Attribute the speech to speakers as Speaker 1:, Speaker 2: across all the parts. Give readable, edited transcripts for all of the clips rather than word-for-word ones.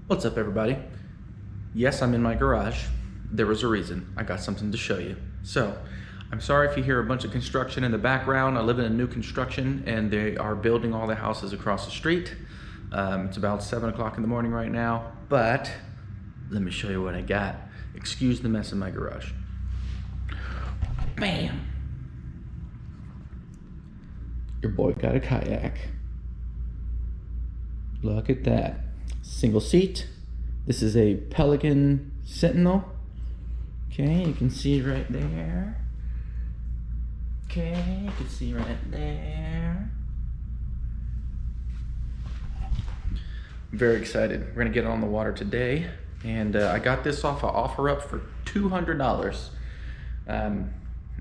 Speaker 1: What's up, everybody? Yes, I'm in my garage. There was a reason. I got something to show you. So, I'm sorry if you hear a bunch of construction in the background. I live in a new construction and they are building all the houses across the street. It's about 7 o'clock in the morning right now, but let me show you what I got. Excuse the mess in my garage. Bam! Your boy got a kayak. Look at that. Single seat. This is a Pelican Sentinel. Okay, you can see right there. Okay, you can see right there. I'm very excited. We're gonna get it on the water today. And I got this off of OfferUp for $200. And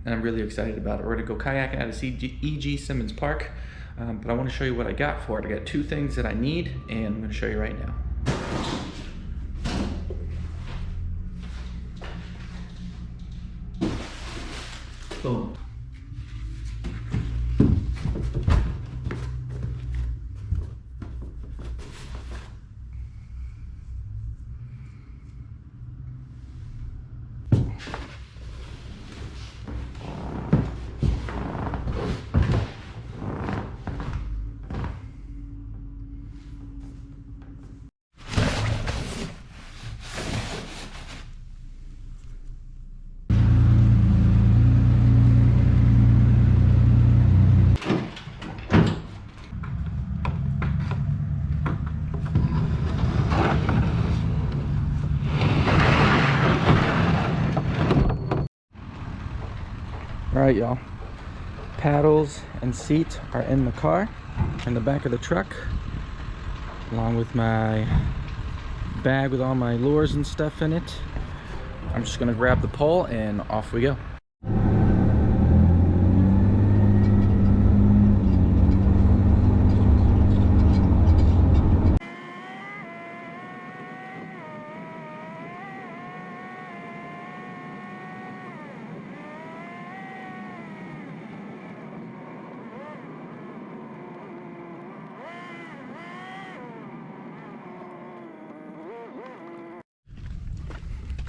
Speaker 1: I'm really excited about it. We're gonna go kayaking at E.G. Simmons Park. But I want to show you what I got for it. I got two things that I need, and I'm going to show you right now. Boom. All right, y'all. Paddles and seat are in the car, in the back of the truck, along with my bag with all my lures and stuff in it. I'm just gonna grab the pole and off we go.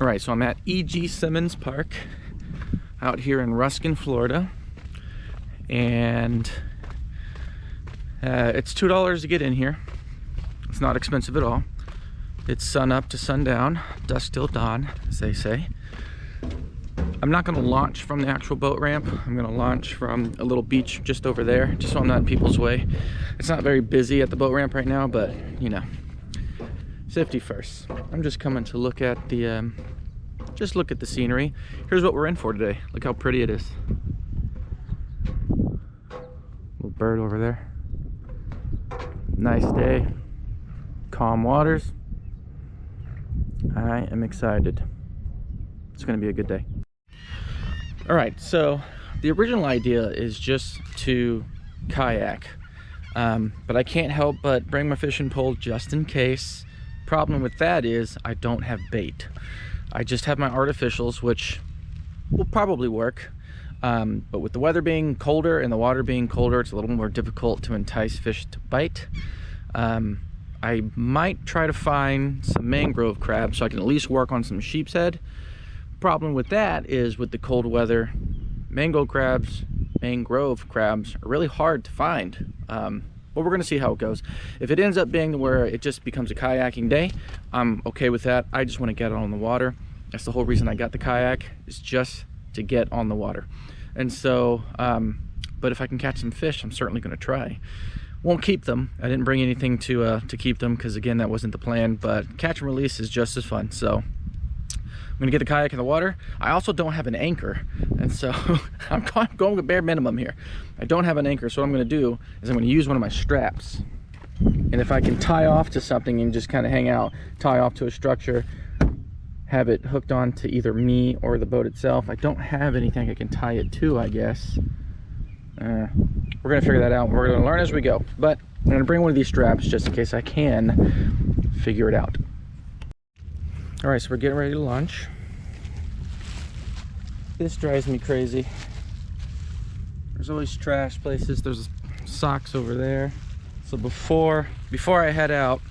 Speaker 1: All right, so I'm at E.G. Simmons Park out here in Ruskin, Florida, and it's $2 to get in here. It's not expensive at all. It's sun up to sundown, dusk till dawn, as they say. I'm not going to launch from the actual boat ramp. I'm going to launch from a little beach just over there, just so I'm not in people's way. It's not very busy at the boat ramp right now, but you know, safety first. I'm just coming to look at the just look at the scenery. Here's what we're in for today. Look how pretty it is. Little bird over there. Nice day. Calm waters. I am excited. It's gonna be a good day. All right, so the original idea is just to kayak, but I can't help but bring my fishing pole just in case. Problem with that is I don't have bait. I just have my artificials, which will probably work, but with the weather being colder and the water being colder, it's a little more difficult to entice fish to bite. I might try to find some mangrove crabs so I can at least work on some sheep's head. Problem with that is with the cold weather, mangrove crabs are really hard to find. But we're gonna see how it goes. If it ends up being where it just becomes a kayaking day, I'm okay with that. I just wanna get on the water. That's the whole reason I got the kayak, is just to get on the water. And so, but if I can catch some fish, I'm certainly gonna try. Won't keep them. I didn't bring anything to keep them, because again, that wasn't the plan, but catch and release is just as fun. So I'm gonna get the kayak in the water. I also don't have an anchor, and so I'm going with bare minimum here. I don't have an anchor, so what I'm gonna do is I'm gonna use one of my straps. And if I can tie off to something and just kind of hang out, tie off to a structure, have it hooked on to either me or the boat itself. I don't have anything I can tie it to, I guess. We're gonna figure that out. We're gonna learn as we go, but I'm gonna bring one of these straps just in case I can figure it out. All right, so we're getting ready to launch. This drives me crazy. There's always trash places. There's socks over there. So before I head out,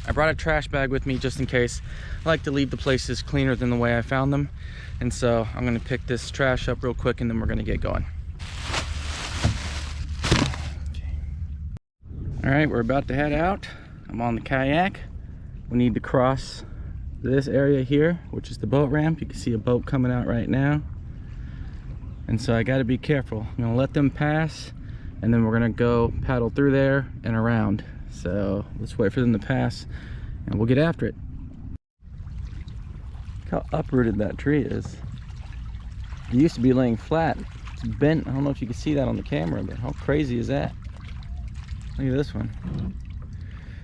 Speaker 1: I brought a trash bag with me just in case. I like to leave the places cleaner than the way I found them. And so I'm gonna pick this trash up real quick and then we're gonna get going. Okay. All right, we're about to head out. I'm on the kayak. We need to cross this area here, which is the boat ramp. You can see a boat coming out right now. And so I gotta be careful. I'm gonna let them pass and then we're gonna go paddle through there and around. So let's wait for them to pass and we'll get after it. Look how uprooted that tree is. It used to be laying flat. It's bent. I don't know if you can see that on the camera, but how crazy is that? Look at this one.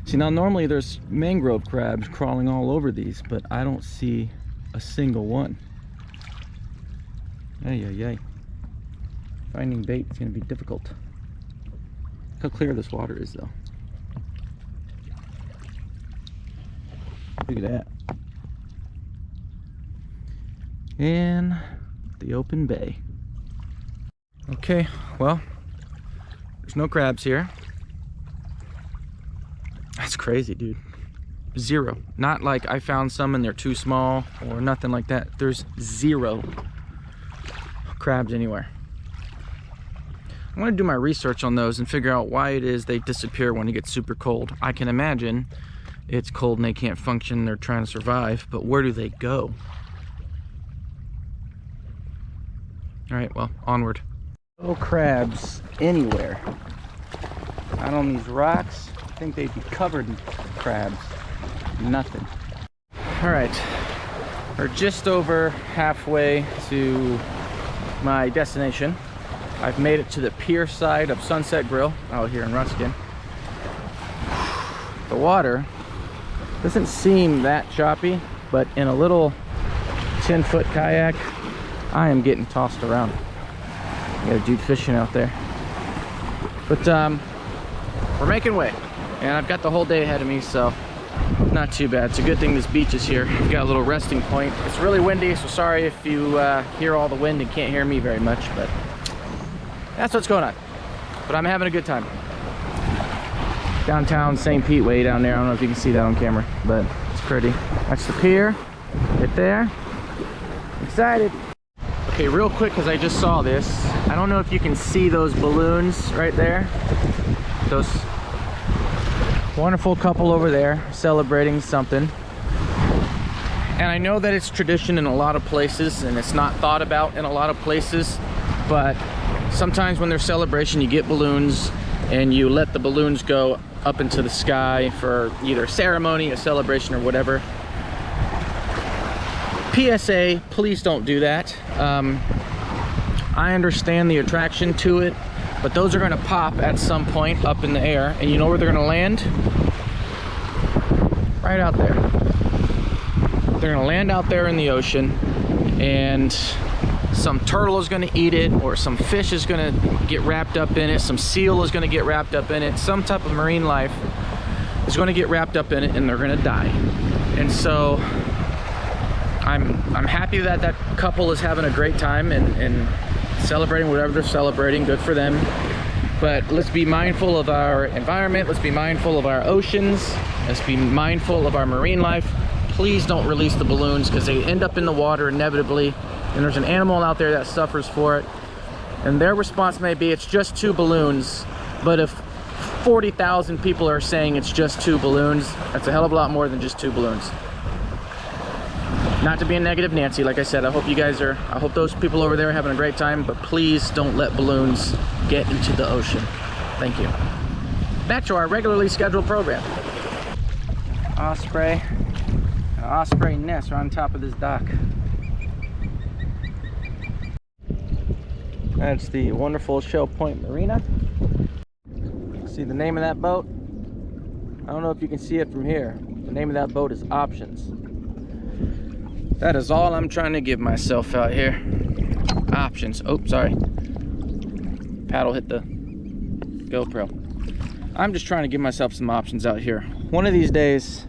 Speaker 1: See, now normally there's mangrove crabs crawling all over these, but I don't see a single one. Ay, ay, ay. Finding bait is going to be difficult. Look how clear this water is, though. Look at that. And the open bay. Okay, well, there's no crabs here. That's crazy, dude. Zero. Not like I found some and they're too small or nothing like that. There's zero crabs anywhere. I want to do my research on those and figure out why it is they disappear when it gets super cold. I can imagine it's cold and they can't function, they're trying to survive, but where do they go? All right, well, onward. No crabs anywhere. Not on these rocks. I think they'd be covered in crabs. Nothing. All right, we're just over halfway to my destination. I've made it to the pier side of Sunset Grill out here in Ruskin. The water doesn't seem that choppy, but in a little 10-foot kayak, I am getting tossed around. Got a dude fishing out there. But we're making way, and I've got the whole day ahead of me, so not too bad. It's a good thing this beach is here. We've got a little resting point. It's really windy, so sorry if you hear all the wind and can't hear me very much, but that's what's going on. But I'm having a good time. Downtown St. Pete way down there. I don't know if you can see that on camera, but it's pretty. That's the pier right there. Excited. Okay, real quick, because I just saw this. I don't know if you can see those balloons right there. Those wonderful couple over there celebrating something. And I know that it's tradition in a lot of places and it's not thought about in a lot of places, but sometimes when there's celebration, you get balloons and you let the balloons go up into the sky for either a ceremony, a celebration, or whatever. PSA, please don't do that. I understand the attraction to it, but those are going to pop at some point up in the air, and you know where they're going to land? Right out there. They're going to land out there in the ocean, and some turtle is going to eat it, or some fish is going to get wrapped up in it, some seal is going to get wrapped up in it, some type of marine life is going to get wrapped up in it, and they're going to die. And so I'm happy that that couple is having a great time and celebrating whatever they're celebrating. Good for them. But let's be mindful of our environment. Let's be mindful of our oceans. Let's be mindful of our marine life. Please don't release the balloons, because they end up in the water inevitably, and there's an animal out there that suffers for it. And their response may be, it's just 2 balloons. But if 40,000 people are saying it's just 2 balloons, that's a hell of a lot more than just 2 balloons. Not to be a negative Nancy, like I said, I hope those people over there are having a great time, but please don't let balloons get into the ocean. Thank you. Back to our regularly scheduled program. Osprey, an osprey nest right on top of this dock. That's the wonderful Shell Point Marina. See the name of that boat? I don't know if you can see it from here. The name of that boat is Options. That is all I'm trying to give myself out here. Options. Oh, sorry. Paddle hit the GoPro. I'm just trying to give myself some options out here. One of these days,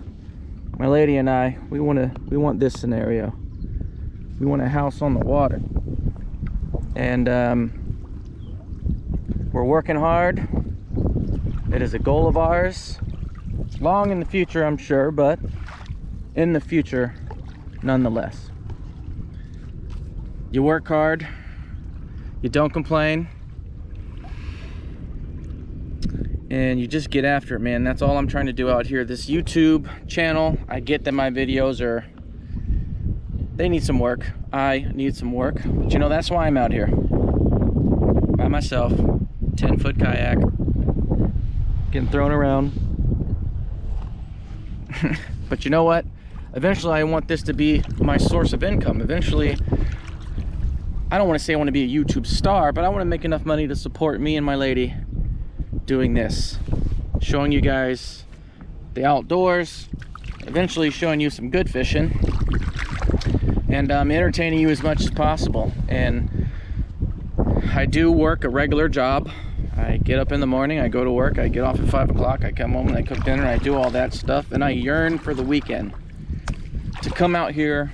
Speaker 1: my lady and I, we want this scenario. We want a house on the water. And we're working hard. It is a goal of ours. Long in the future, I'm sure, but in the future nonetheless. You work hard, you don't complain, and you just get after it, man. That's all I'm trying to do out here. This YouTube channel, I get that my videos they need some work. I need some work, but you know, that's why I'm out here by myself, 10-foot kayak, getting thrown around. But you know what? Eventually I want this to be my source of income. Eventually, I don't want to say I want to be a YouTube star, but I want to make enough money to support me and my lady doing this, showing you guys the outdoors, eventually showing you some good fishing, and entertaining you as much as possible. And I do work a regular job. I get up in the morning, I go to work, I get off at 5 o'clock, I come home and I cook dinner, I do all that stuff, and I yearn for the weekend to come out here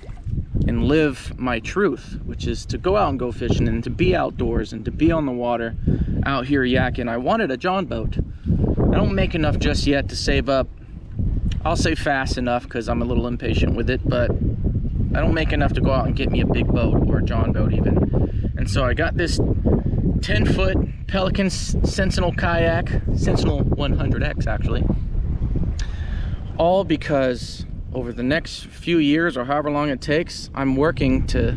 Speaker 1: and live my truth, which is to go out and go fishing and to be outdoors and to be on the water out here yakking. I wanted a John boat. I don't make enough just yet to save up. I'll say fast enough because I'm a little impatient with it, but I don't make enough to go out and get me a big boat or a John boat even. And so I got this 10-foot Pelican Sentinel kayak, Sentinel 100X actually, all because over the next few years or however long it takes, I'm working to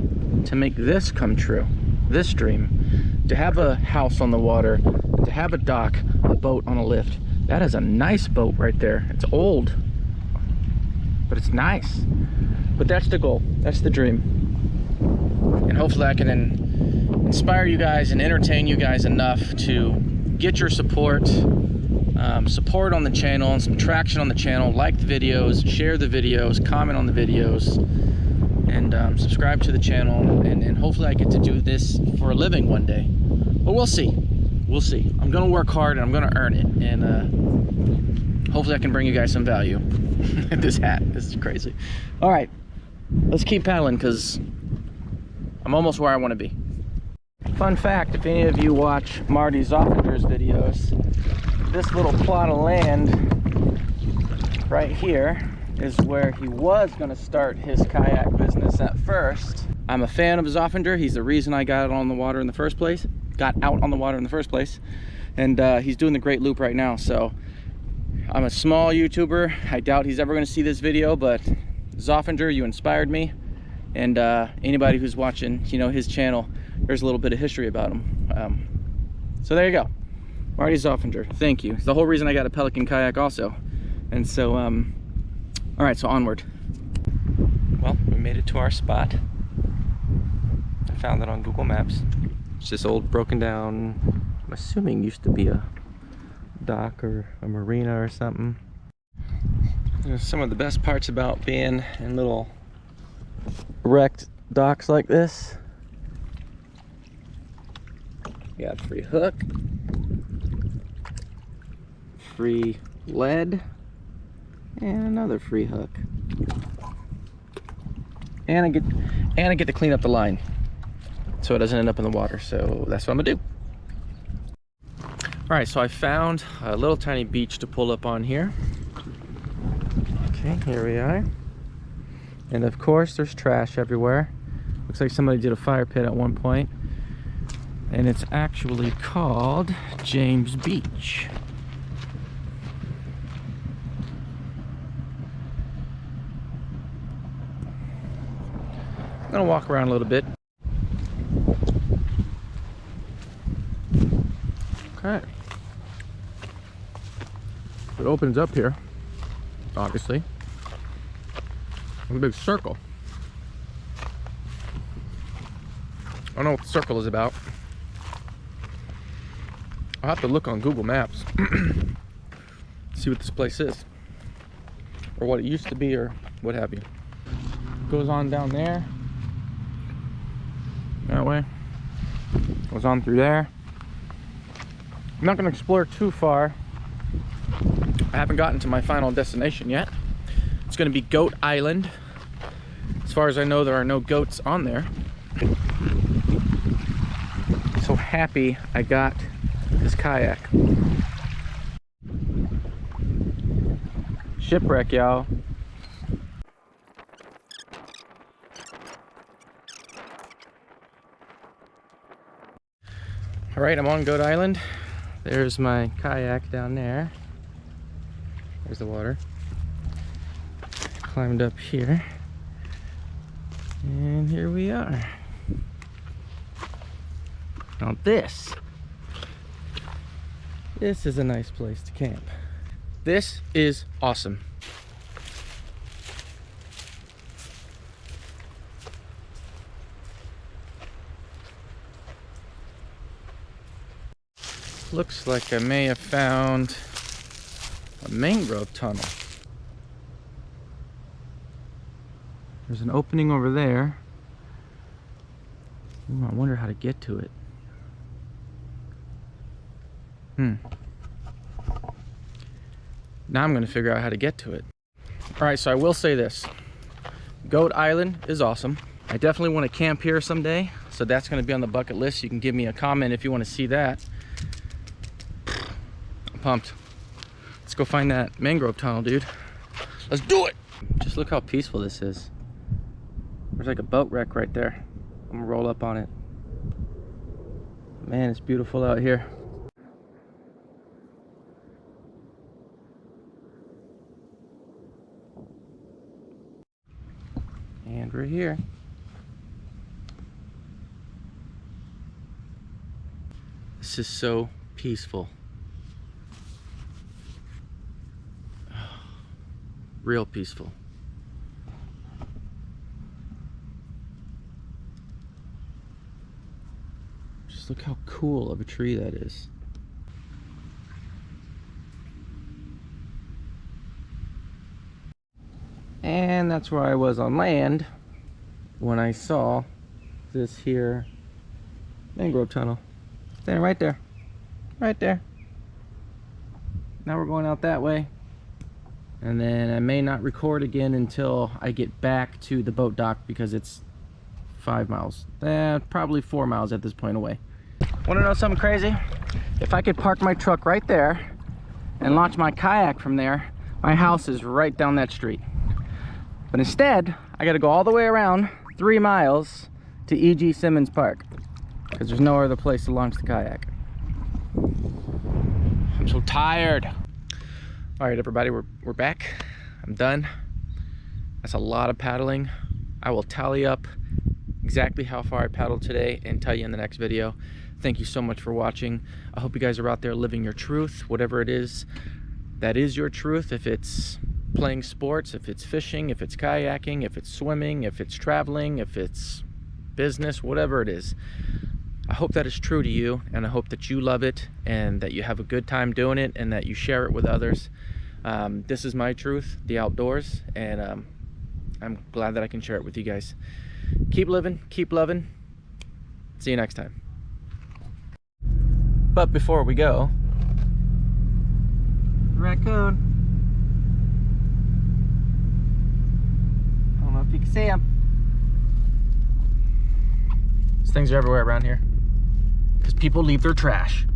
Speaker 1: make this come true, this dream, to have a house on the water, to have a dock, a boat on a lift. That is a nice boat right there. It's old, but it's nice. But that's the goal, that's the dream. And hopefully I can inspire you guys and entertain you guys enough to get your support, support on the channel and some traction on the channel. Like the videos, share the videos, comment on the videos, and subscribe to the channel. And hopefully I get to do this for a living one day. But we'll see. We'll see. I'm gonna work hard and I'm gonna earn it. And hopefully I can bring you guys some value. This hat, this is crazy. All right, let's keep paddling because I'm almost where I want to be. Fun fact, if any of you watch Marty Zoffinger's videos, this little plot of land right here is where he was going to start his kayak business at first. I'm a fan of Zoffinger. He's the reason I got out on the water in the first place. And he's doing the Great Loop right now. So I'm a small YouTuber. I doubt he's ever going to see this video, but Zoffinger, you inspired me. And anybody who's watching, you know, his channel, there's a little bit of history about him. So there you go, Marty Zoffinger, thank you. It's the whole reason I got a Pelican kayak also. And so all right, so onward. Well, we made it to our spot. I found it on Google Maps. It's this old broken down, I'm assuming used to be a dock or a marina or something. There's some of the best parts about being in little wrecked docks like this. You got free hook, free lead, and another free hook. And I get to clean up the line so it doesn't end up in the water. So that's what I'm gonna do. All right, so I found a little tiny beach to pull up on here. Okay, here we are. And of course, there's trash everywhere. Looks like somebody did a fire pit at one point. And it's actually called James Beach. I'm gonna walk around a little bit. Okay. It opens up here, obviously. A big circle. I don't know what the circle is about. I'll have to look on Google Maps, see what this place is, or what it used to be, or what have you. Goes on down there, that way, goes on through there. I'm not going to explore too far. I haven't gotten to my final destination yet. It's going to be Goat Island. As far as I know, there are no goats on there. So happy I got this kayak. shipwreck, y'all. All right, I'm on Goat Island. There's my kayak down there. There's the water. Climbed up here. And here we are. Now this is a nice place to camp. This is awesome. Looks like I may have found a mangrove tunnel. There's an opening over there. Ooh, I wonder how to get to it. Now I'm gonna figure out how to get to it. All right, so I will say this. Goat Island is awesome. I definitely want to camp here someday, so that's gonna be on the bucket list. You can give me a comment if you want to see that. I'm pumped. Let's go find that mangrove tunnel, dude. Let's do it! Just look how peaceful this is. There's like a boat wreck right there. I'm gonna roll up on it. Man, it's beautiful out here. And we're here. This is so peaceful. Real peaceful. Just look how cool of a tree that is. And that's where I was on land when I saw this here mangrove tunnel. Standing right there. Right there. Now we're going out that way. And then I may not record again until I get back to the boat dock because it's 5 miles. Probably 4 miles at this point away. Want to know something crazy? If I could park my truck right there and launch my kayak from there, my house is right down that street. But instead, I gotta go all the way around 3 miles to E.G. Simmons Park because there's no other place to launch the kayak. I'm so tired. All right, everybody, we're back. I'm done. That's a lot of paddling. I will tally up exactly how far I paddled today and tell you in the next video. Thank you so much for watching. I hope you guys are out there living your truth, whatever it is that is your truth. If it's playing sports, if it's fishing, if it's kayaking, if it's swimming, if it's traveling, if it's business, whatever it is. I hope that is true to you, and I hope that you love it and that you have a good time doing it and that you share it with others. This is my truth, the outdoors, and I'm glad that I can share it with you guys. Keep living, keep loving. See you next time. But before we go, raccoon. I don't know if you can see him. These things are everywhere around here because people leave their trash.